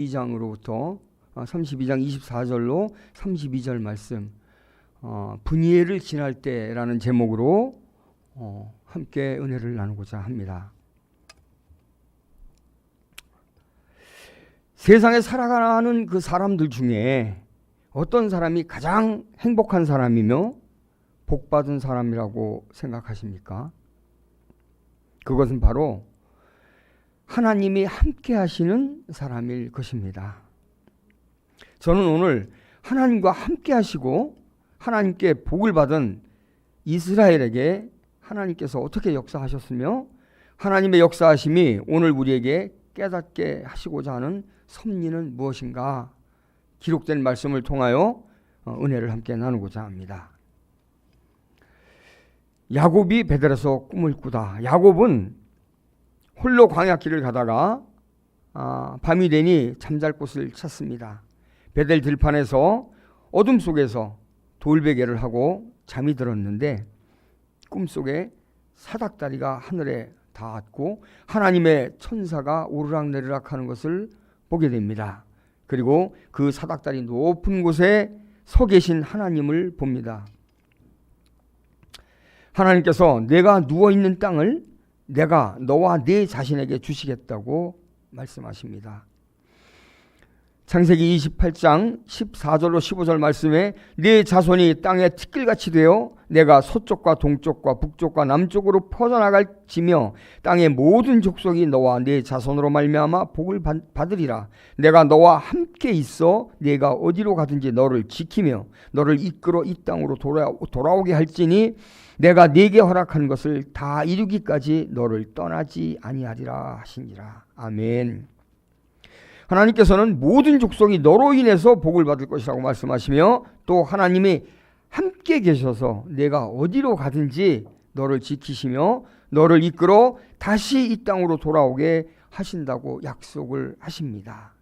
2장으로부터 32장 24절로 32절 말씀, 분이엘을 지날 때라는 제목으로 함께 은혜를 나누고자 합니다. 세상에 살아가는 그 사람들 중에 어떤 사람이 가장 행복한 사람이며 복받은 사람이라고 생각하십니까? 그것은 바로 하나님이 함께 하시는 사람일 것입니다. 저는 오늘 하나님과 함께 하시고 하나님께 복을 받은 이스라엘에게 하나님께서 어떻게 역사하셨으며 하나님의 역사하심이 오늘 우리에게 깨닫게 하시고자 하는 섭리는 무엇인가, 기록된 말씀을 통하여 은혜를 함께 나누고자 합니다. 야곱이 베델에서 꿈을 꾸다. 야곱은 홀로 광야길을 가다가 밤이 되니 잠잘 곳을 찾습니다. 베델 들판에서 어둠 속에서 돌베개를 하고 잠이 들었는데 꿈속에 사닥다리가 하늘에 닿았고 하나님의 천사가 오르락내리락 하는 것을 보게 됩니다. 그리고 그 사닥다리 높은 곳에 서 계신 하나님을 봅니다. 하나님께서 내가 누워있는 땅을 내가 너와 네 자신에게 주시겠다고 말씀하십니다. 창세기 28장 14절로 15절 말씀에 네 자손이 땅의 티끌같이 되어 내가 서쪽과 동쪽과 북쪽과 남쪽으로 퍼져나갈지며 땅의 모든 족속이 너와 네 자손으로 말미암아 복을 받으리라. 내가 너와 함께 있어 네가 어디로 가든지 너를 지키며 너를 이끌어 이 땅으로 돌아오게 할지니 내가 네게 허락한 것을 다 이루기까지 너를 떠나지 아니하리라 하시니라. 아멘. 하나님께서는 모든 족속이 너로 인해서 복을 받을 것이라고 말씀하시며 또 하나님이 함께 계셔서 내가 어디로 가든지 너를 지키시며 너를 이끌어 다시 이 땅으로 돌아오게 하신다고 약속을 하십니다.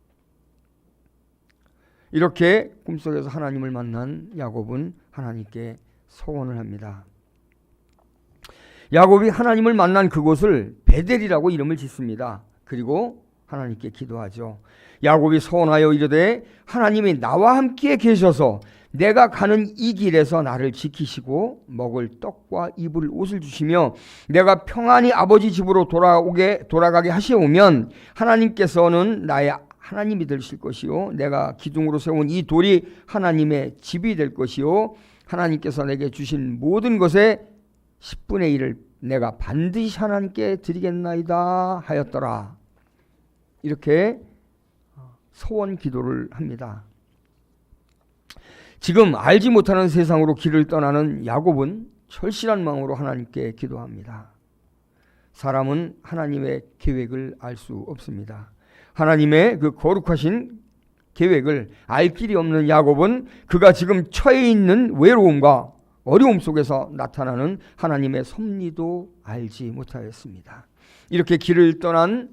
이렇게 꿈속에서 하나님을 만난 야곱은 하나님께 소원을 합니다. 야곱이 하나님을 만난 그곳을 베델이라고 이름을 짓습니다. 그리고 하나님께 기도하죠. 야곱이 소원하여 이르되 하나님이 나와 함께 계셔서 내가 가는 이 길에서 나를 지키시고 먹을 떡과 입을 옷을 주시며 내가 평안히 아버지 집으로 돌아가게 하시오면 하나님께서는 나의 하나님이 되실 것이요 내가 기둥으로 세운 이 돌이 하나님의 집이 될 것이요 하나님께서 내게 주신 모든 것의 10분의 1을 내가 반드시 하나님께 드리겠나이다 하였더라. 이렇게 소원 기도를 합니다. 지금 알지 못하는 세상으로 길을 떠나는 야곱은 절실한 마음으로 하나님께 기도합니다. 사람은 하나님의 계획을 알 수 없습니다. 하나님의 그 거룩하신 계획을 알 길이 없는 야곱은 그가 지금 처해 있는 외로움과 어려움 속에서 나타나는 하나님의 섭리도 알지 못하였습니다. 이렇게 길을 떠난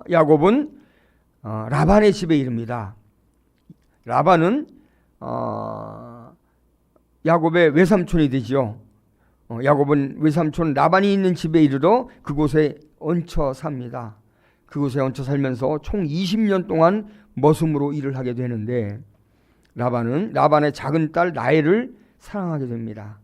야곱은 라반의 집에 이릅니다. 라반은 야곱의 외삼촌이 되지요. 야곱은 외삼촌 라반이 있는 집에 이르러 그곳에 얹혀 삽니다. 그곳에 얹혀 살면서 총 20년 동안 머슴으로 일을 하게 되는데 라반은 라반의 작은 딸 라헬을 사랑하게 됩니다.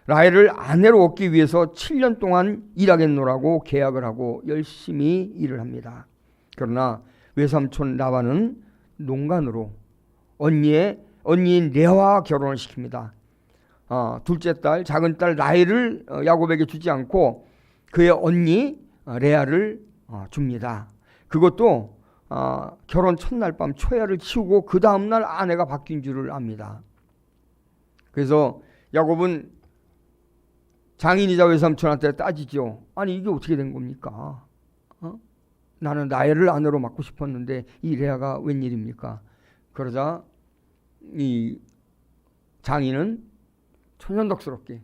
라헬을 아내로 얻기 위해서 7년 동안 일하겠노라고 계약을 하고 열심히 일을 합니다. 그러나 외삼촌 라반은 농간으로 언니인 레아와 결혼을 시킵니다. 둘째 딸, 작은 딸 라헬을 야곱에게 주지 않고 그의 언니 레아를 줍니다. 그것도 결혼 첫날 밤 초야를 치우고 그 다음날 아내가 바뀐 줄을 압니다. 그래서 야곱은 장인이자 외삼촌한테 따지죠. 아니 이게 어떻게 된 겁니까? 나는 라헬을 아내로 맡고 싶었는데 이 레아가 웬일입니까? 그러자 이 장인은 천연덕스럽게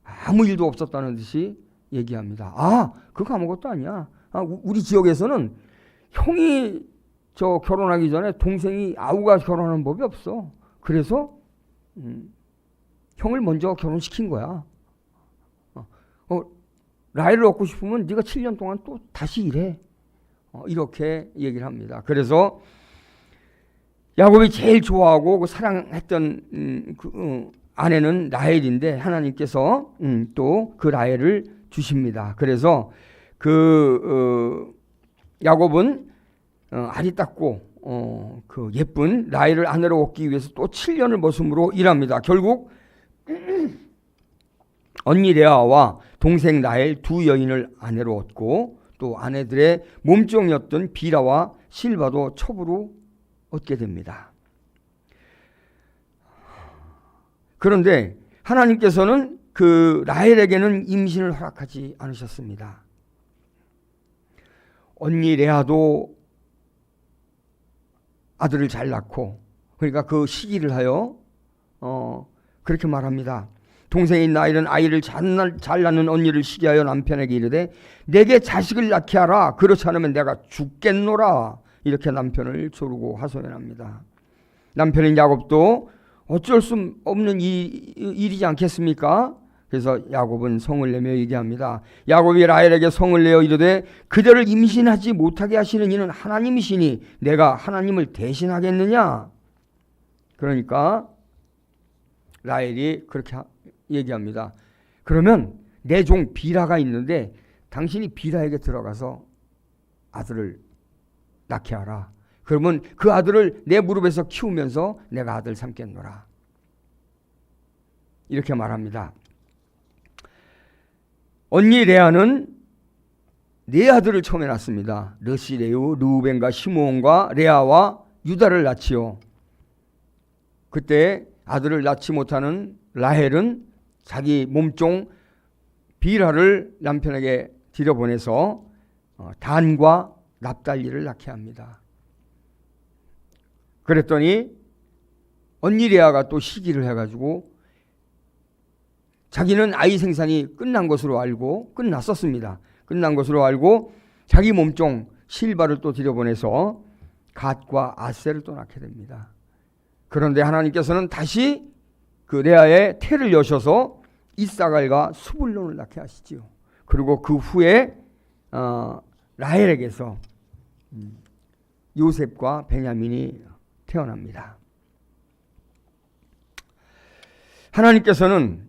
아무 일도 없었다는 듯이 얘기합니다. 그거 아무것도 아니야. 우리 지역에서는 형이 결혼하기 전에 동생이 아우가 결혼하는 법이 없어. 그래서 형을 먼저 결혼시킨 거야. 라헬을 얻고 싶으면 네가 7년 동안 또 다시 일해. 이렇게 얘기를 합니다. 그래서 야곱이 제일 좋아하고 그 사랑했던 아내는 라헬인데 하나님께서 또 그 라헬을 주십니다. 그래서 야곱은 아리따고 그 예쁜 라헬을 아내로 얻기 위해서 또 7년을 머슴으로 일합니다. 결국 언니 레아와 동생 라헬 두 여인을 아내로 얻고 또 아내들의 몸종이었던 비라와 실바도 첩으로 얻게 됩니다. 그런데 하나님께서는 그 라헬에게는 임신을 허락하지 않으셨습니다. 언니 레아도 아들을 잘 낳고, 그러니까 그 시기를 하여 그렇게 말합니다. 동생인 라헬은 아이를 잘 낳는 언니를 시기하여 남편에게 이르되 내게 자식을 낳게 하라. 그렇지 않으면 내가 죽겠노라. 이렇게 남편을 조르고 하소연합니다. 남편인 야곱도 어쩔 수 없는 일이지 않겠습니까? 그래서 야곱은 성을 내며 얘기합니다. 야곱이 라헬에게 성을 내어 이르되 그대를 임신하지 못하게 하시는 이는 하나님이시니 내가 하나님을 대신하겠느냐? 그러니까 라헬이 그렇게 얘기합니다. 그러면 내 종 비라가 있는데 당신이 비라에게 들어가서 아들을 낳게 하라. 그러면 그 아들을 내 무릎에서 키우면서 내가 아들 삼겠노라. 이렇게 말합니다. 언니 레아는 네 아들을 처음에 낳습니다. 르시레우, 르우벤과 시므온과 레아와 유다를 낳지요. 그때 아들을 낳지 못하는 라헬은 자기 몸종 비라를 남편에게 들여보내서 단과 납달리를 낳게 합니다. 그랬더니 언니 레아가 또 시기를 해가지고 자기는 아이 생산이 끝난 것으로 알고 끝났었습니다. 끝난 것으로 알고 자기 몸종 실바를 또 들여보내서 갓과 아셀을 또 낳게 됩니다. 그런데 하나님께서는 다시 그 레아의 태를 여셔서 이사갈과 수불론을 낳게 하시지요. 그리고 그 후에 라헬에게서 요셉과 베냐민이 태어납니다. 하나님께서는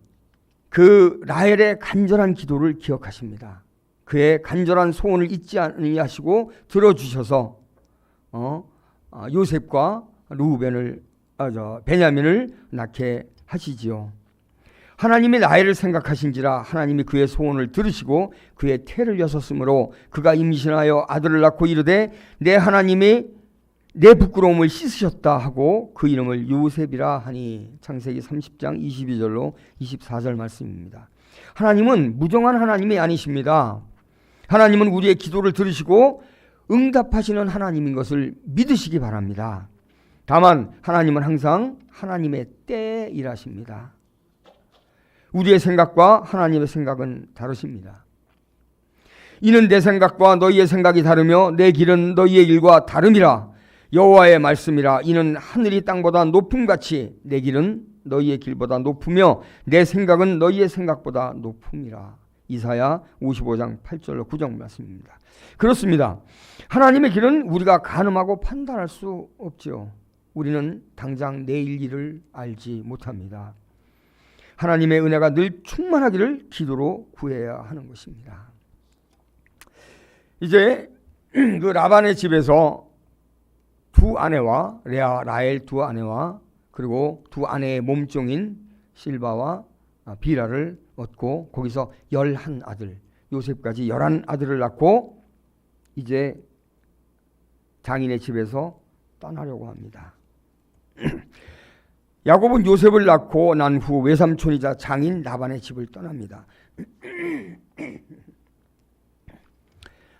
그 라헬의 간절한 기도를 기억하십니다. 그의 간절한 소원을 잊지 아니하시고 들어주셔서 요셉과 베냐민을 낳게 하시지요. 하나님이 라헬을 생각하신지라 하나님이 그의 소원을 들으시고 그의 태를 여섰으므로 그가 임신하여 아들을 낳고 이르되 내 하나님이 내 부끄러움을 씻으셨다 하고 그 이름을 요셉이라 하니. 창세기 30장 22절로 24절 말씀입니다. 하나님은 무정한 하나님이 아니십니다. 하나님은 우리의 기도를 들으시고 응답하시는 하나님인 것을 믿으시기 바랍니다. 다만 하나님은 항상 하나님의 때에 일하십니다. 우리의 생각과 하나님의 생각은 다르십니다. 이는 내 생각과 너희의 생각이 다르며 내 길은 너희의 길과 다름이라. 여호와의 말씀이라. 이는 하늘이 땅보다 높음같이 내 길은 너희의 길보다 높으며 내 생각은 너희의 생각보다 높음이라. 이사야 55장 8절로 9절 말씀입니다. 그렇습니다. 하나님의 길은 우리가 가늠하고 판단할 수 없지요. 우리는 당장 내일 일을 알지 못합니다. 하나님의 은혜가 늘 충만하기를 기도로 구해야 하는 것입니다. 이제 그 라반의 집에서 두 아내와 라헬 두 아내와 그리고 두 아내의 몸종인 실바와 비라를 얻고 거기서 11아들, 요셉까지 11아들을 낳고 이제 장인의 집에서 떠나려고 합니다. 야곱은 요셉을 낳고 난 후 외삼촌이자 장인 라반의 집을 떠납니다.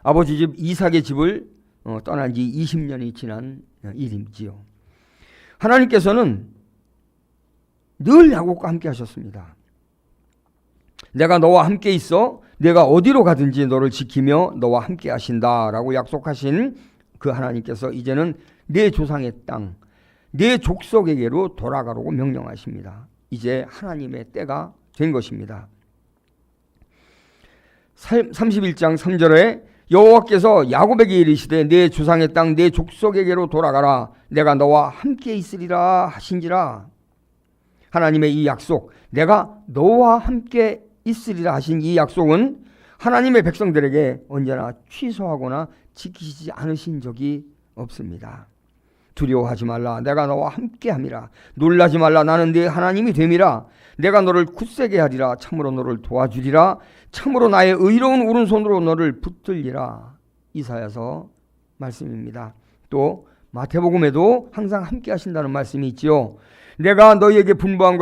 아버지 집 이삭의 집을 떠난 지 20년이 지난 일이지요. 하나님께서는 늘 야곱과 함께 하셨습니다. 내가 너와 함께 있어 내가 어디로 가든지 너를 지키며 너와 함께 하신다라고 약속하신 그 하나님께서 이제는 내 조상의 땅, 내 족속에게로 돌아가라고 명령하십니다. 이제 하나님의 때가 된 것입니다. 31장 3절에 여호와께서 야곱에게 이르시되 내 조상의 땅 내 족속에게로 돌아가라. 내가 너와 함께 있으리라 하신지라. 하나님의 이 약속, 내가 너와 함께 있으리라 하신 이 약속은 하나님의 백성들에게 언제나 취소하거나 지키지 않으신 적이 없습니다. 두려워하지 말라. 내가 너와 함께함이라. 놀라지 말라. 나는 네 하나님이 됨이라. 내가 너를 굳세게 하리라. 참으로 너를 도와주리라. 참으로 나의 의로운 오른손으로 너를 붙들리라. 이사야서 말씀입니다. 또 마태복음에도 항상 함께 하신다는 말씀이 있지요. 내가 너희에게 분부한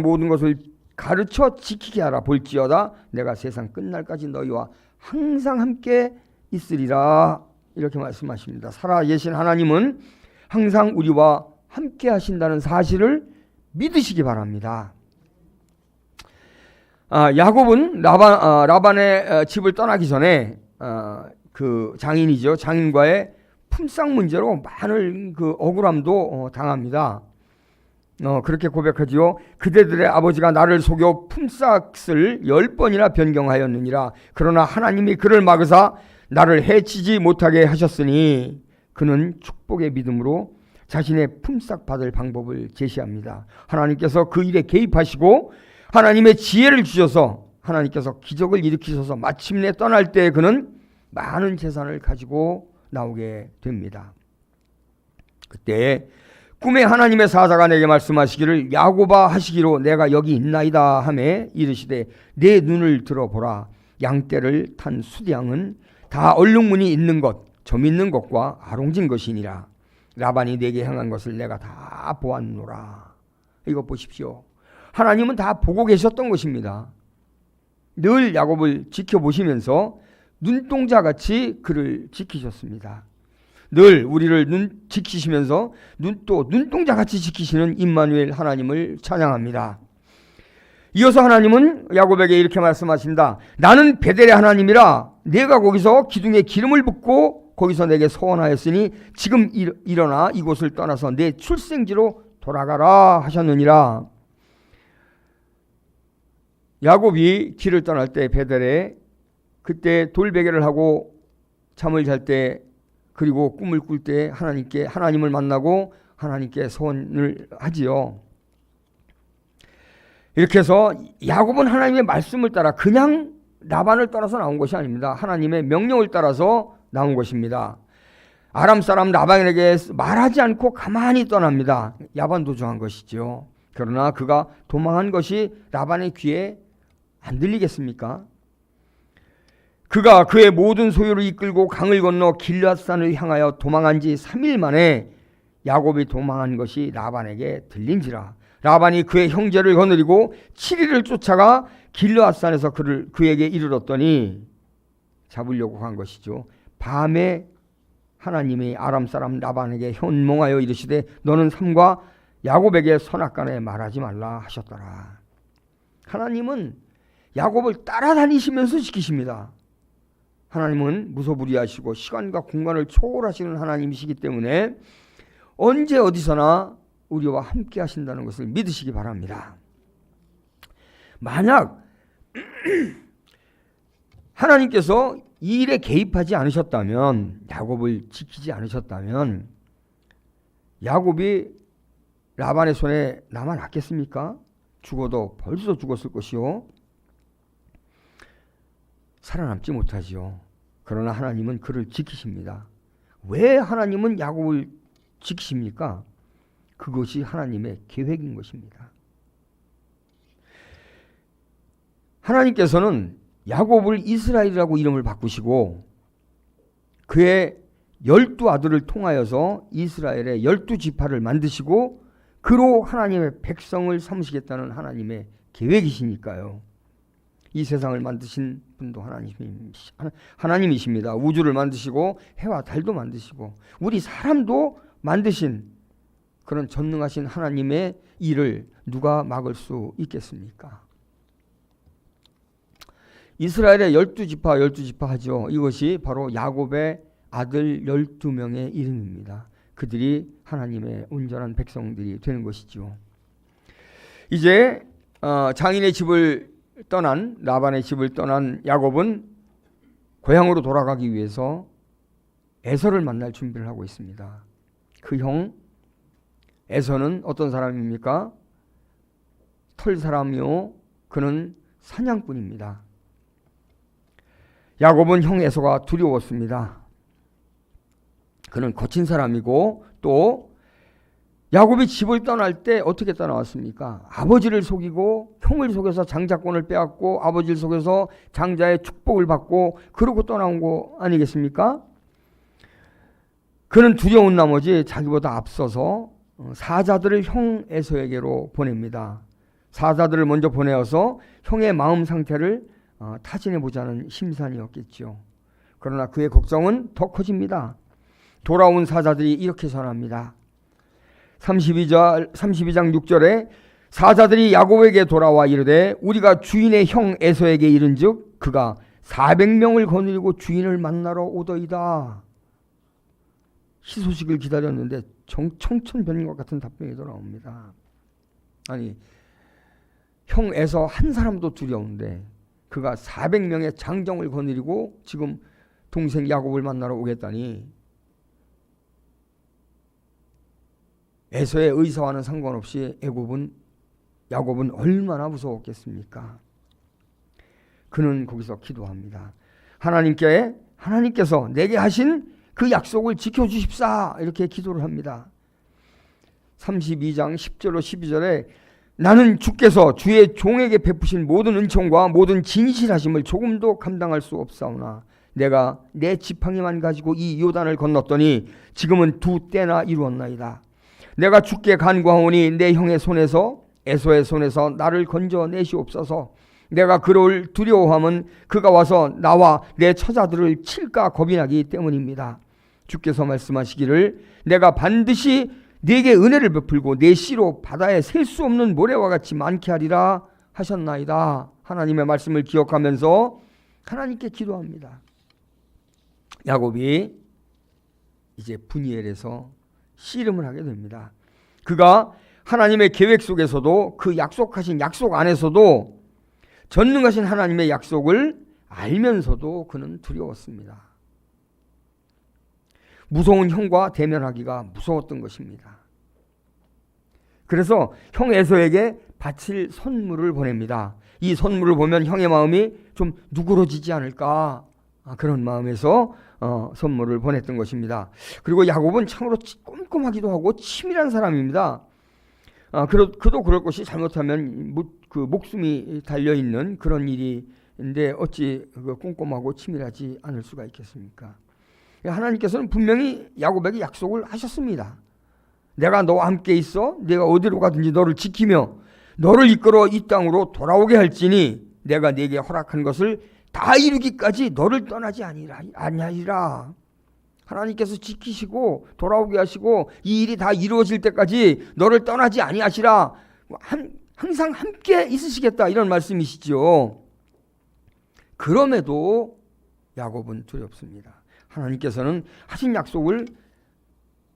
모든 것을 가르쳐 지키게 하라. 볼지어다 내가 세상 끝날까지 너희와 항상 함께 있으리라. 이렇게 말씀하십니다. 살아계신 하나님은 항상 우리와 함께 하신다는 사실을 믿으시기 바랍니다. 야곱은 라반의 집을 떠나기 전에 그 장인이죠. 장인과의 품삯 문제로 많은 그 억울함도 당합니다. 그렇게 고백하지요. 그대들의 아버지가 나를 속여 품삯을 10번이나 변경하였느니라. 그러나 하나님이 그를 막으사 나를 해치지 못하게 하셨으니 그는 축복의 믿음으로 자신의 품삯 받을 방법을 제시합니다. 하나님께서 그 일에 개입하시고 하나님의 지혜를 주셔서 하나님께서 기적을 일으키셔서 마침내 떠날 때 그는 많은 재산을 가지고 나오게 됩니다. 그때 꿈에 하나님의 사자가 내게 말씀하시기를 야곱아 하시기로 내가 여기 있나이다 하매 이르시되 내 눈을 들어보라. 양떼를 탄 수량은 다 얼룩무늬 있는 것, 점 있는 것과 아롱진 것이니라. 라반이 내게 향한 것을 내가 다 보았노라. 이거 보십시오. 하나님은 다 보고 계셨던 것입니다. 늘 야곱을 지켜보시면서 눈동자같이 그를 지키셨습니다. 늘 우리를 지키시면서 눈동자같이 지키시는 임마누엘 하나님을 찬양합니다. 이어서 하나님은 야곱에게 이렇게 말씀하신다. 나는 베델의 하나님이라. 내가 거기서 기둥에 기름을 붓고 거기서 내게 서원하였으니 지금 일어나 이곳을 떠나서 내 출생지로 돌아가라 하셨느니라. 야곱이 길을 떠날 때 베델에 그때 돌베개를 하고 잠을 잘 때 그리고 꿈을 꿀 때 하나님을 만나고 하나님께 서원을 하지요. 이렇게 해서 야곱은 하나님의 말씀을 따라 그냥 라반을 따라서 나온 것이 아닙니다. 하나님의 명령을 따라서 나온 것입니다. 아람 사람 라반에게 말하지 않고 가만히 떠납니다. 야반도주한 것이죠. 그러나 그가 도망한 것이 라반의 귀에 안 들리겠습니까? 그가 그의 모든 소유를 이끌고 강을 건너 길앗산을 향하여 도망한 지 3일 만에 야곱이 도망한 것이 라반에게 들린지라. 라반이 그의 형제를 거느리고 7일을 쫓아가 길앗산에서 그에게 이르렀더니 잡으려고 한 것이죠. 밤에 하나님이 아람 사람 라반에게 현몽하여 이르시되 너는 삼가 야곱에게 선악간에 말하지 말라 하셨더라. 하나님은 야곱을 따라다니시면서 지키십니다. 하나님은 무소불위하시고 시간과 공간을 초월하시는 하나님이시기 때문에 언제 어디서나 우리와 함께 하신다는 것을 믿으시기 바랍니다. 만약 하나님께서 이 일에 개입하지 않으셨다면, 야곱을 지키지 않으셨다면 야곱이 라반의 손에 남아났겠습니까? 죽어도 벌써 죽었을 것이요. 살아남지 못하지요. 그러나 하나님은 그를 지키십니다. 왜 하나님은 야곱을 지키십니까? 그것이 하나님의 계획인 것입니다. 하나님께서는 야곱을 이스라엘이라고 이름을 바꾸시고 그의 12아들을 통하여서 이스라엘의 12지파를 만드시고 그로 하나님의 백성을 삼으시겠다는 하나님의 계획이시니까요. 이 세상을 만드신 분도 하나님이십니다. 우주를 만드시고 해와 달도 만드시고 우리 사람도 만드신 그런 전능하신 하나님의 일을 누가 막을 수 있겠습니까? 이스라엘의 12지파 하죠. 이것이 바로 야곱의 아들 12명의 이름입니다. 그들이 하나님의 온전한 백성들이 되는 것이죠. 이제 장인의 집을 떠난 라반의 집을 떠난 야곱은 고향으로 돌아가기 위해서 에서를 만날 준비를 하고 있습니다. 그 형 에서는 어떤 사람입니까? 털 사람이요, 그는 사냥꾼입니다. 야곱은 형 에서가 두려웠습니다. 그는 거친 사람이고, 또 야곱이 집을 떠날 때 어떻게 떠나왔습니까? 아버지를 속이고 형을 속여서 장자권을 빼앗고 아버지를 속여서 장자의 축복을 받고 그러고 떠나온 거 아니겠습니까? 그는 두려운 나머지 자기보다 앞서서 사자들을 형 에서에게로 보냅니다. 사자들을 먼저 보내어서 형의 마음 상태를 타진해 보자는 심산이었겠죠. 그러나 그의 걱정은 더 커집니다. 돌아온 사자들이 이렇게 전합니다. 32장 6절에 사자들이 야곱에게 돌아와 이르되 우리가 주인의 형 에서에게 이른즉 그가 400명을 거느리고 주인을 만나러 오더이다. 희소식을 기다렸는데 청천벽력과 같은 답변이 돌아옵니다. 아니, 형 에서 한 사람도 두려운데 그가 400명의 장정을 거느리고 지금 동생 야곱을 만나러 오겠다니, 에서의 의사와는 상관없이 야곱은 얼마나 무서웠겠습니까? 그는 거기서 기도합니다. 하나님께서 내게 하신 그 약속을 지켜주십사, 이렇게 기도를 합니다. 32장 10절로 12절에 나는 주께서 주의 종에게 베푸신 모든 은총과 모든 진실하심을 조금도 감당할 수 없사오나 내가 내 지팡이만 가지고 이 요단을 건넜더니 지금은 2때나 이루었나이다. 내가 주께 간구하오니 내 형의 손에서 에서의 손에서 나를 건져내시옵소서. 내가 그를 두려워함은 그가 와서 나와 내 처자들을 칠까 겁이 나기 때문입니다. 주께서 말씀하시기를 내가 반드시 네게 은혜를 베풀고 내 씨로 바다에 셀 수 없는 모래와 같이 많게 하리라 하셨나이다. 하나님의 말씀을 기억하면서 하나님께 기도합니다. 야곱이 이제 분이엘에서 씨름을 하게 됩니다. 그가 하나님의 계획 속에서도 그 약속하신 약속 안에서도 전능하신 하나님의 약속을 알면서도 그는 두려웠습니다. 무서운 형과 대면하기가 무서웠던 것입니다. 그래서 형 에서에게 바칠 선물을 보냅니다. 이 선물을 보면 형의 마음이 좀 누그러지지 않을까, 그런 마음에서 선물을 보냈던 것입니다. 그리고 야곱은 참으로 꼼꼼하기도 하고 치밀한 사람입니다. 그도 그럴 것이 잘못하면 그 목숨이 달려있는 그런 일인데 어찌 꼼꼼하고 치밀하지 않을 수가 있겠습니까? 하나님께서는 분명히 야곱에게 약속을 하셨습니다. 내가 너와 함께 있어 내가 어디로 가든지 너를 지키며 너를 이끌어 이 땅으로 돌아오게 할지니 내가 네게 허락한 것을 다 이루기까지 너를 떠나지 아니하리라. 하나님께서 지키시고 돌아오게 하시고 이 일이 다 이루어질 때까지 너를 떠나지 아니하시라. 항상 함께 있으시겠다, 이런 말씀이시죠. 그럼에도 야곱은 두렵습니다. 하나님께서는 하신 약속을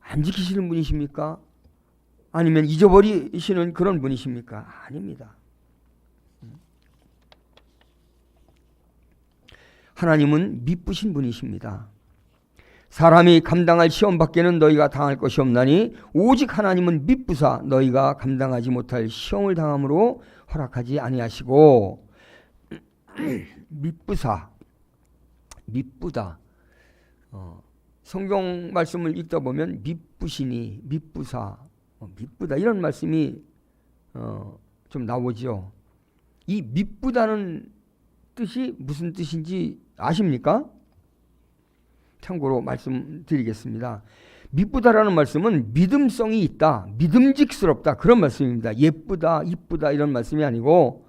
안 지키시는 분이십니까? 아니면 잊어버리시는 그런 분이십니까? 아닙니다. 하나님은 미쁘신 분이십니다. 사람이 감당할 시험 밖에는 너희가 당할 것이 없나니 오직 하나님은 미쁘사 너희가 감당하지 못할 시험을 당함으로 허락하지 아니하시고. 미쁘다. 성경 말씀을 읽다 보면 미쁘시니, 미쁘사, 미쁘다, 이런 말씀이 좀 나오죠. 이 미쁘다는 뜻이 무슨 뜻인지 아십니까? 참고로 말씀드리겠습니다. 미쁘다라는 말씀은 믿음성이 있다, 믿음직스럽다, 그런 말씀입니다. 예쁘다, 이쁘다 이런 말씀이 아니고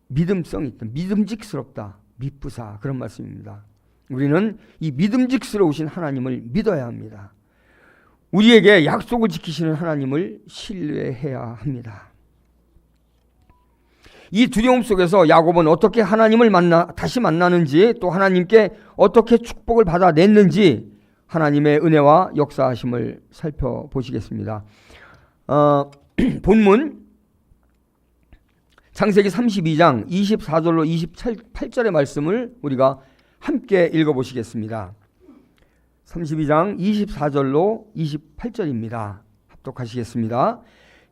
믿음성이 있다, 믿음직스럽다, 미쁘사, 그런 말씀입니다. 우리는 이 믿음직스러우신 하나님을 믿어야 합니다. 우리에게 약속을 지키시는 하나님을 신뢰해야 합니다. 이 두려움 속에서 야곱은 어떻게 하나님을 다시 만나는지, 또 하나님께 어떻게 축복을 받아냈는지 하나님의 은혜와 역사하심을 살펴보시겠습니다. 본문 창세기 32장 24절로 28절의 말씀을 우리가 함께 읽어보시겠습니다. 32장 24절로 28절입니다. 합독하시겠습니다.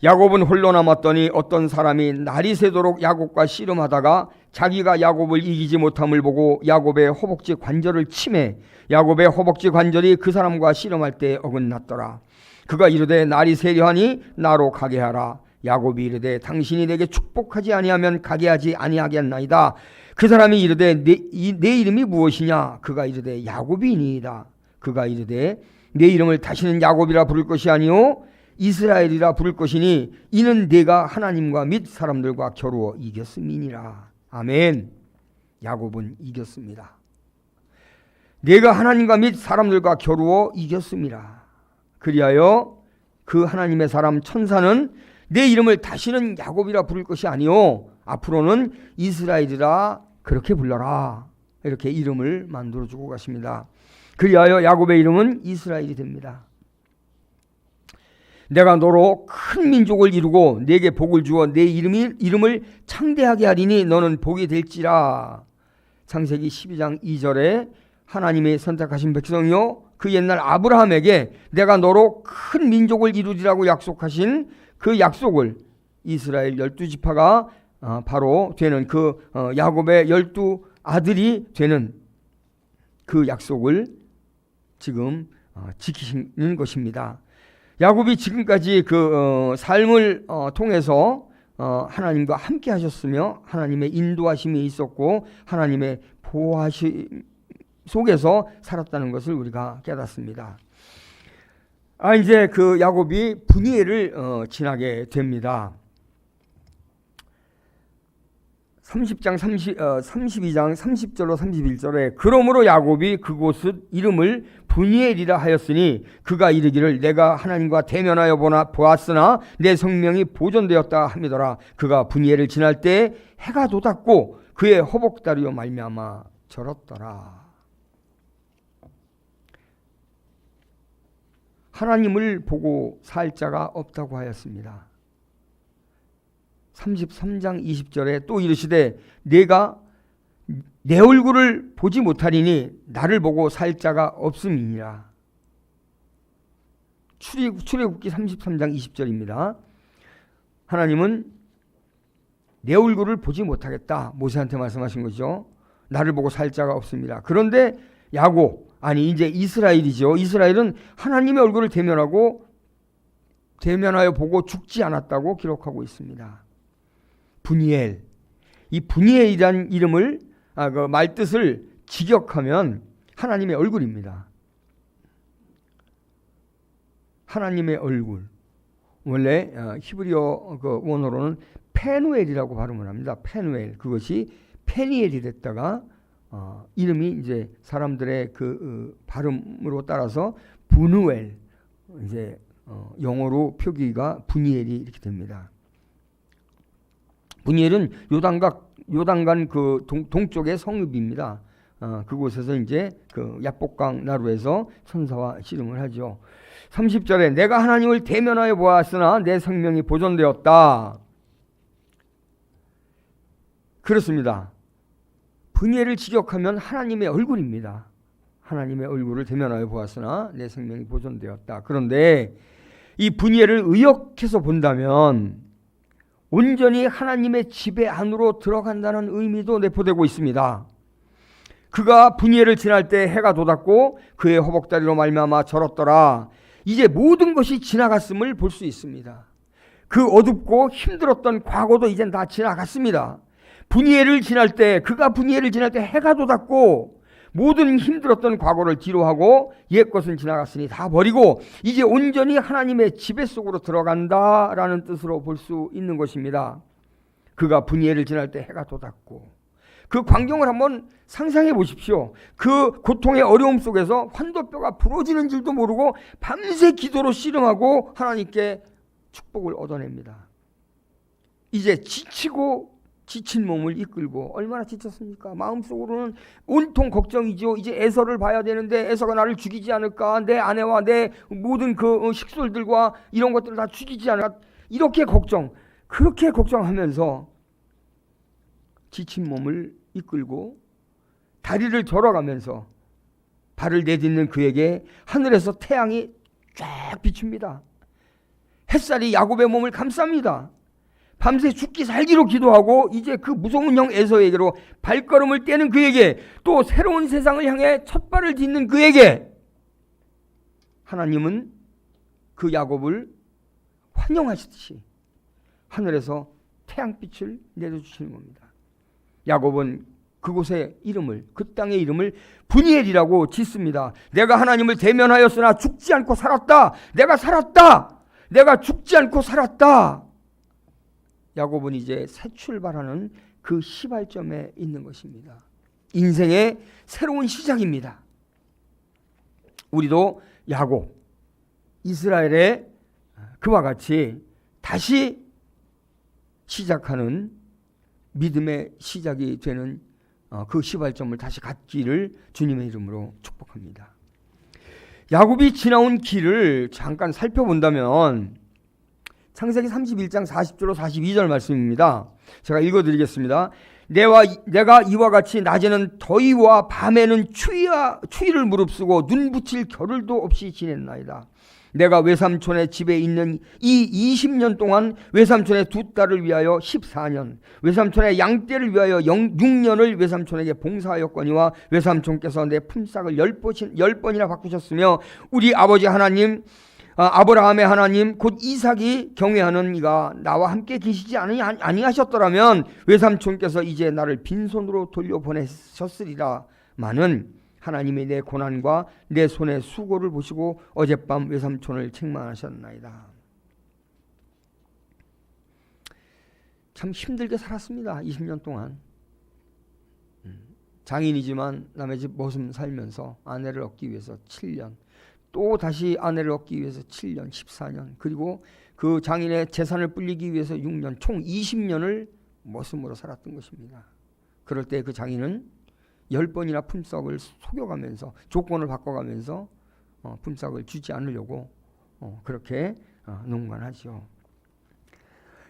야곱은 홀로 남았더니 어떤 사람이 날이 새도록 야곱과 씨름하다가 자기가 야곱을 이기지 못함을 보고 야곱의 허벅지 관절을 치매 야곱의 허벅지 관절이 그 사람과 씨름할 때 어긋났더라. 그가 이르되 날이 새려하니 나로 가게 하라. 야곱이 이르되 당신이 내게 축복하지 아니하면 가게 하지 아니하겠나이다. 그 사람이 이르되 내 이름이 무엇이냐? 그가 이르되 야곱이니이다. 그가 이르되 내 이름을 다시는 야곱이라 부를 것이 아니요 이스라엘이라 부를 것이니 이는 내가 하나님과 및 사람들과 겨루어 이겼음이니라. 아멘. 야곱은 이겼습니다. 내가 하나님과 및 사람들과 겨루어 이겼습니다. 그리하여 그 하나님의 사람 천사는 내 이름을 다시는 야곱이라 부를 것이 아니요 앞으로는 이스라엘이라 그렇게 불러라. 이렇게 이름을 만들어주고 가십니다. 그리하여 야곱의 이름은 이스라엘이 됩니다. 내가 너로 큰 민족을 이루고 내게 복을 주어 내 이름을 창대하게 하리니 너는 복이 될지라. 창세기 12장 2절에 하나님의 선택하신 백성이요 그 옛날 아브라함에게 내가 너로 큰 민족을 이루리라고 약속하신 그 약속을 이스라엘 12지파가 바로 되는 그 야곱의 12아들이 되는 그 약속을 지금 지키시는 것입니다. 야곱이 지금까지 그 삶을 통해서 하나님과 함께 하셨으며 하나님의 인도하심이 있었고 하나님의 보호하심 속에서 살았다는 것을 우리가 깨닫습니다. 이제 그 야곱이 분이엘을 지나게 됩니다. 32장 30절로 31절에 그러므로 야곱이 그곳 이름을 분이엘이라 하였으니 그가 이르기를 내가 하나님과 대면하여 보았으나 내 성명이 보존되었다 함이더라. 그가 분이엘을 지날 때 해가 돋았고 그의 허벅다리로 말미암아 절었더라. 하나님을 보고 살 자가 없다고 하였습니다. 33장 20절에 또 이르시되 내가 내 얼굴을 보지 못하리니 나를 보고 살 자가 없음이니라. 출애굽기 33장 20절입니다. 하나님은 내 얼굴을 보지 못하겠다 모세한테 말씀하신 거죠. 나를 보고 살 자가 없습니다. 그런데 이제 이스라엘이죠. 이스라엘은 하나님의 얼굴을 대면하여 보고 죽지 않았다고 기록하고 있습니다. 분이엘, 이 분이엘이라는 이름을 그 말뜻을 직역하면 하나님의 얼굴입니다. 하나님의 얼굴. 원래 히브리어 그 원어로는 페누엘이라고 발음을 합니다. 페누엘. 그것이 페니엘이 됐다가 이름이 이제 사람들의 그 발음으로 따라서 분우엘, 이제 영어로 표기가 분이엘이 이렇게 됩니다. 분이엘은 요단강 그 동쪽의 성읍입니다. 그곳에서 이제 그 야복강 나루에서 천사와 씨름을 하죠. 30절에 내가 하나님을 대면하여 보았으나 내 생명이 보존되었다. 그렇습니다. 분이엘을 직역하면 하나님의 얼굴입니다. 하나님의 얼굴을 대면하여 보았으나 내 생명이 보존되었다. 그런데 이 분이엘을 의역해서 본다면 온전히 하나님의 지배 안으로 들어간다는 의미도 내포되고 있습니다. 그가 분이엘을 지날 때 해가 돋았고 그의 허벅다리로 말미암아 절었더라. 이제 모든 것이 지나갔음을 볼 수 있습니다. 그 어둡고 힘들었던 과거도 이젠 다 지나갔습니다. 그가 분이엘을 지날 때 해가 돋았고 모든 힘들었던 과거를 뒤로하고 옛 것은 지나갔으니 다 버리고 이제 온전히 하나님의 지배 속으로 들어간다라는 뜻으로 볼 수 있는 것입니다. 그가 분이엘을 지날 때 해가 돋았고 그 광경을 한번 상상해 보십시오. 그 고통의 어려움 속에서 환도뼈가 부러지는 줄도 모르고 밤새 기도로 씨름하고 하나님께 축복을 얻어냅니다. 이제 지친 몸을 이끌고 얼마나 지쳤습니까? 마음속으로는 온통 걱정이죠. 이제 에서를 봐야 되는데 에서가 나를 죽이지 않을까? 내 아내와 내 모든 그 식솔들과 이런 것들을 다 죽이지 않을까? 그렇게 걱정하면서 지친 몸을 이끌고 다리를 절어가면서 발을 내딛는 그에게 하늘에서 태양이 쫙 비춥니다. 햇살이 야곱의 몸을 감쌉니다. 밤새 죽기 살기로 기도하고 이제 그 무서운 형 에서에게로 발걸음을 떼는 그에게, 또 새로운 세상을 향해 첫 발을 딛는 그에게 하나님은 그 야곱을 환영하시듯이 하늘에서 태양빛을 내려주시는 겁니다. 야곱은 그곳의 이름을, 그 땅의 이름을 브니엘이라고 짓습니다. 내가 하나님을 대면하였으나 죽지 않고 살았다. 내가 살았다. 내가 죽지 않고 살았다. 야곱은 이제 새 출발하는 그 시발점에 있는 것입니다. 인생의 새로운 시작입니다. 우리도 야곱, 이스라엘의 그와 같이 다시 시작하는 믿음의 시작이 되는 그 시발점을 다시 갖기를 주님의 이름으로 축복합니다. 야곱이 지나온 길을 잠깐 살펴본다면 창세기 31장 40절로 42절 말씀입니다. 제가 읽어드리겠습니다. 내가 이와 같이 낮에는 더위와 밤에는 추위를 무릅쓰고 눈 붙일 겨를도 없이 지냈나이다. 내가 외삼촌의 집에 있는 이 20년 동안 외삼촌의 두 딸을 위하여 14년, 외삼촌의 양떼를 위하여 6년을 외삼촌에게 봉사하였거니와 외삼촌께서 내 품삯을 10번이나 바꾸셨으며 우리 아버지 하나님, 아브라함의 하나님 곧 이삭이 경외하는 이가 나와 함께 계시지 아니하셨더라면 외삼촌께서 이제 나를 빈손으로 돌려보내셨으리라. 마는 하나님이 내 고난과 내 손의 수고를 보시고 어젯밤 외삼촌을 책망하셨나이다. 참 힘들게 살았습니다. 20년 동안. 장인이지만 남의 집 머슴 살면서 아내를 얻기 위해서 7년, 또 다시 아내를 얻기 위해서 7년, 14년, 그리고 그 장인의 재산을 불리기 위해서 6년, 총 20년을 머슴으로 살았던 것입니다. 그럴 때 그 장인은 10번이나 품삯을 속여가면서 조건을 바꿔가면서 품삯을 주지 않으려고 그렇게 농간하죠.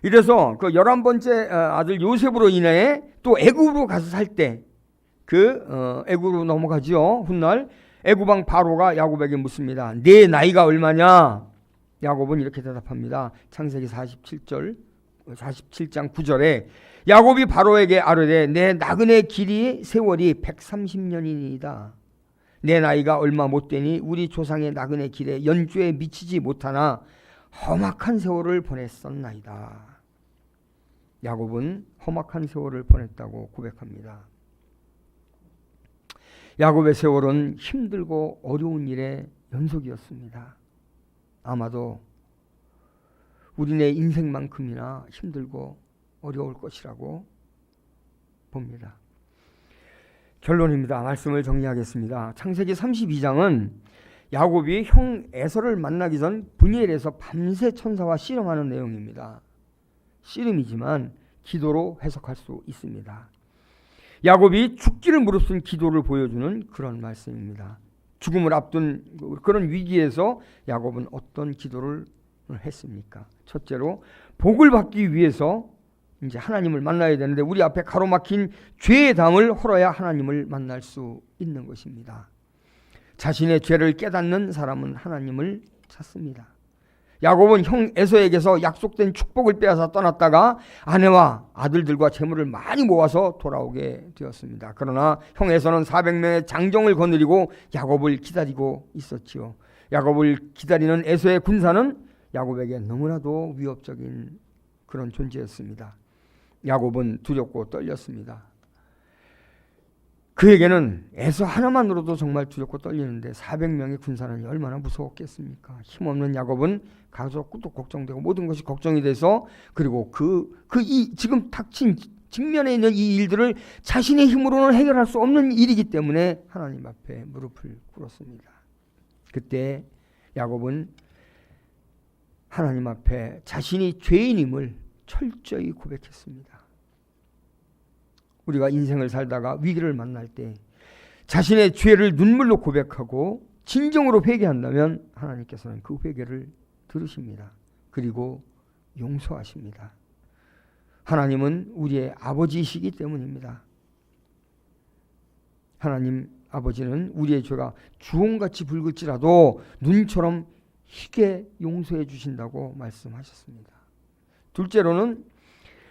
이래서 그 11번째 아들 요셉으로 인해 또 애굽으로 가서 살 때 그 애굽으로 넘어가죠. 훗날 애굽왕 바로가 야곱에게 묻습니다. 네 나이가 얼마냐? 야곱은 이렇게 대답합니다. 창세기 47장 9절에 야곱이 바로에게 아뢰되 내 나그네 길이 세월이 130년이니이다. 내 나이가 얼마 못 되니 우리 조상의 나그네 길에 연주에 미치지 못하나 험악한 세월을 보냈었나이다. 야곱은 험악한 세월을 보냈다고 고백합니다. 야곱의 세월은 힘들고 어려운 일의 연속이었습니다. 아마도 우리네 인생만큼이나 힘들고 어려울 것이라고 봅니다. 결론입니다. 말씀을 정리하겠습니다. 창세기 32장은 야곱이 형 에서를 만나기 전 브니엘에서 밤새 천사와 씨름하는 내용입니다. 씨름이지만 기도로 해석할 수 있습니다. 야곱이 죽기를 무릅쓴 기도를 보여주는 그런 말씀입니다. 죽음을 앞둔 그런 위기에서 야곱은 어떤 기도를 했습니까? 첫째로 복을 받기 위해서 이제 하나님을 만나야 되는데 우리 앞에 가로막힌 죄의 담을 헐어야 하나님을 만날 수 있는 것입니다. 자신의 죄를 깨닫는 사람은 하나님을 찾습니다. 야곱은 형 에서에게서 약속된 축복을 빼앗아 떠났다가 아내와 아들들과 재물을 많이 모아서 돌아오게 되었습니다. 그러나 형 에서는 400명의 장정을 거느리고 야곱을 기다리고 있었지요. 야곱을 기다리는 에서의 군사는 야곱에게 너무나도 위협적인 그런 존재였습니다. 야곱은 두렵고 떨렸습니다. 그에게는 에서 하나만으로도 정말 두렵고 떨리는데 400명의 군사는 얼마나 무서웠겠습니까? 힘없는 야곱은 가족도 걱정되고 모든 것이 걱정이 돼서 그리고 지금 닥친 직면에 있는 이 일들을 자신의 힘으로는 해결할 수 없는 일이기 때문에 하나님 앞에 무릎을 꿇었습니다. 그때 야곱은 하나님 앞에 자신이 죄인임을 철저히 고백했습니다. 우리가 인생을 살다가 위기를 만날 때 자신의 죄를 눈물로 고백하고 진정으로 회개한다면 하나님께서는 그 회개를 들으십니다. 그리고 용서하십니다. 하나님은 우리의 아버지이시기 때문입니다. 하나님 아버지는 우리의 죄가 주홍같이 붉을지라도 눈처럼 희게 용서해 주신다고 말씀하셨습니다. 둘째로는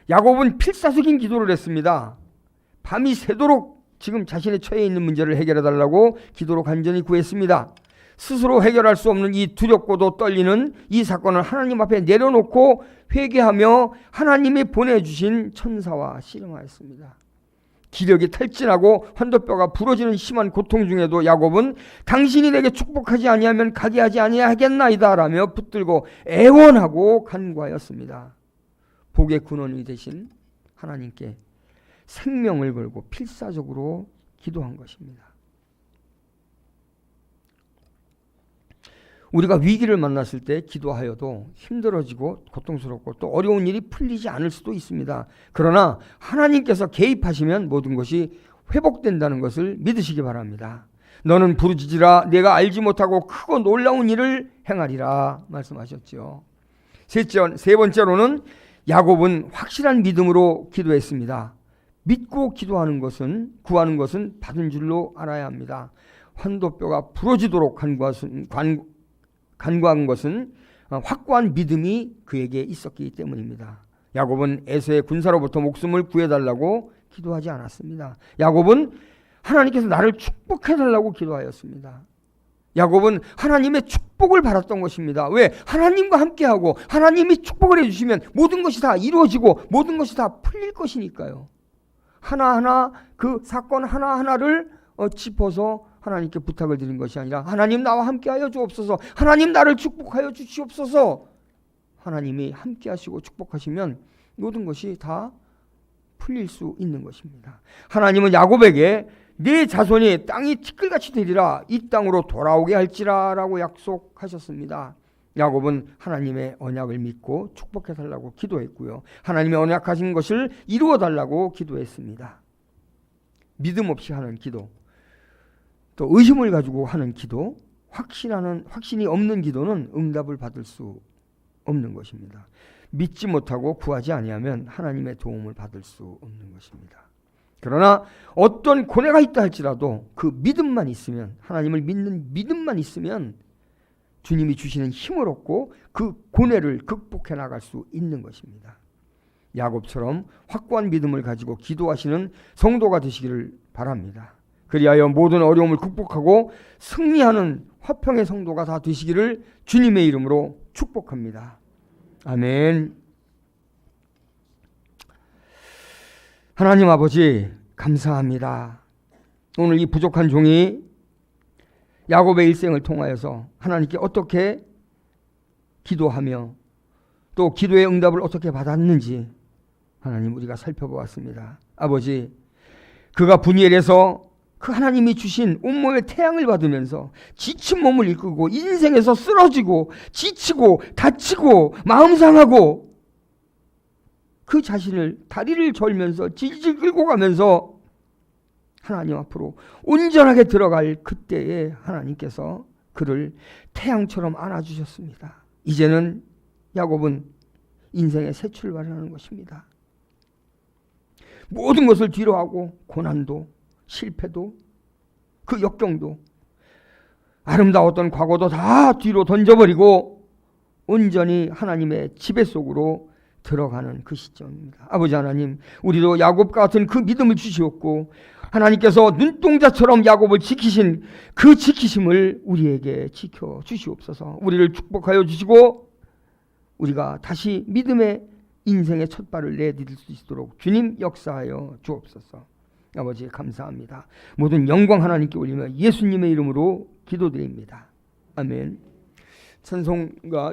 야곱은 필사적인 기도를 했습니다. 밤이 새도록 지금 자신의 처해 있는 문제를 해결해 달라고 기도로 간절히 구했습니다. 스스로 해결할 수 없는 이 두렵고도 떨리는 이 사건을 하나님 앞에 내려놓고 회개하며 하나님이 보내주신 천사와 씨름하였습니다. 기력이 탈진하고 환도뼈가 부러지는 심한 고통 중에도 야곱은 당신이 내게 축복하지 아니하면 가게 하지 아니하겠나이다 라며 붙들고 애원하고 간구하였습니다. 복의 근원이 되신 하나님께 생명을 걸고 필사적으로 기도한 것입니다. 우리가 위기를 만났을 때 기도하여도 힘들어지고 고통스럽고 또 어려운 일이 풀리지 않을 수도 있습니다. 그러나 하나님께서 개입하시면 모든 것이 회복된다는 것을 믿으시기 바랍니다. 너는 부르짖으라 내가 알지 못하고 크고 놀라운 일을 행하리라 말씀하셨죠. 세 번째로는 야곱은 확실한 믿음으로 기도했습니다. 믿고 기도하는 것은 구하는 것은 받은 줄로 알아야 합니다. 환도뼈가 부러지도록 간구한 것은 확고한 믿음이 그에게 있었기 때문입니다. 야곱은 에서의 군사로부터 목숨을 구해달라고 기도하지 않았습니다. 야곱은 하나님께서 나를 축복해달라고 기도하였습니다. 야곱은 하나님의 축복을 바랐던 것입니다. 왜? 하나님과 함께하고 하나님이 축복을 해주시면 모든 것이 다 이루어지고 모든 것이 다 풀릴 것이니까요. 하나하나 그 사건 하나하나를 짚어서 하나님께 부탁을 드린 것이 아니라 하나님 나와 함께하여 주옵소서, 하나님 나를 축복하여 주시옵소서. 하나님이 함께하시고 축복하시면 모든 것이 다 풀릴 수 있는 것입니다. 하나님은 야곱에게 네 자손이 땅이 티끌같이 되리라 이 땅으로 돌아오게 할지라 라고 약속하셨습니다. 야곱은 하나님의 언약을 믿고 축복해달라고 기도했고요. 하나님의 언약하신 것을 이루어달라고 기도했습니다. 믿음 없이 하는 기도, 또 의심을 가지고 하는 기도, 확신이 없는 기도는 응답을 받을 수 없는 것입니다. 믿지 못하고 구하지 아니하면 하나님의 도움을 받을 수 없는 것입니다. 그러나 어떤 고뇌가 있다 할지라도 그 믿음만 있으면, 하나님을 믿는 믿음만 있으면 주님이 주시는 힘을 얻고 그 고뇌를 극복해 나갈 수 있는 것입니다. 야곱처럼 확고한 믿음을 가지고 기도하시는 성도가 되시기를 바랍니다. 그리하여 모든 어려움을 극복하고 승리하는 화평의 성도가 다 되시기를 주님의 이름으로 축복합니다. 아멘. 하나님 아버지 감사합니다. 오늘 이 부족한 종이 야곱의 일생을 통하여서 하나님께 어떻게 기도하며 또 기도의 응답을 어떻게 받았는지 하나님 우리가 살펴보았습니다. 아버지, 그가 분이엘에서 그 하나님이 주신 온몸의 태양을 받으면서 지친 몸을 이끌고 인생에서 쓰러지고 지치고 다치고 마음 상하고 그 자신을 다리를 절면서 질질 끌고 가면서 하나님 앞으로 온전하게 들어갈 그때에 하나님께서 그를 태양처럼 안아주셨습니다. 이제는 야곱은 인생의 새 출발을 하는 것입니다. 모든 것을 뒤로하고 고난도 실패도 그 역경도 아름다웠던 과거도 다 뒤로 던져버리고 온전히 하나님의 지배 속으로 들어가는 그 시점입니다. 아버지 하나님, 우리도 야곱과 같은 그 믿음을 주시옵고 하나님께서 눈동자처럼 야곱을 지키신 그 지키심을 우리에게 지켜 주시옵소서. 우리를 축복하여 주시고 우리가 다시 믿음의 인생의 첫 발을 내디딜 수 있도록 주님 역사하여 주옵소서. 아버지 감사합니다. 모든 영광 하나님께 올리며 예수님의 이름으로 기도드립니다. 아멘. 찬송가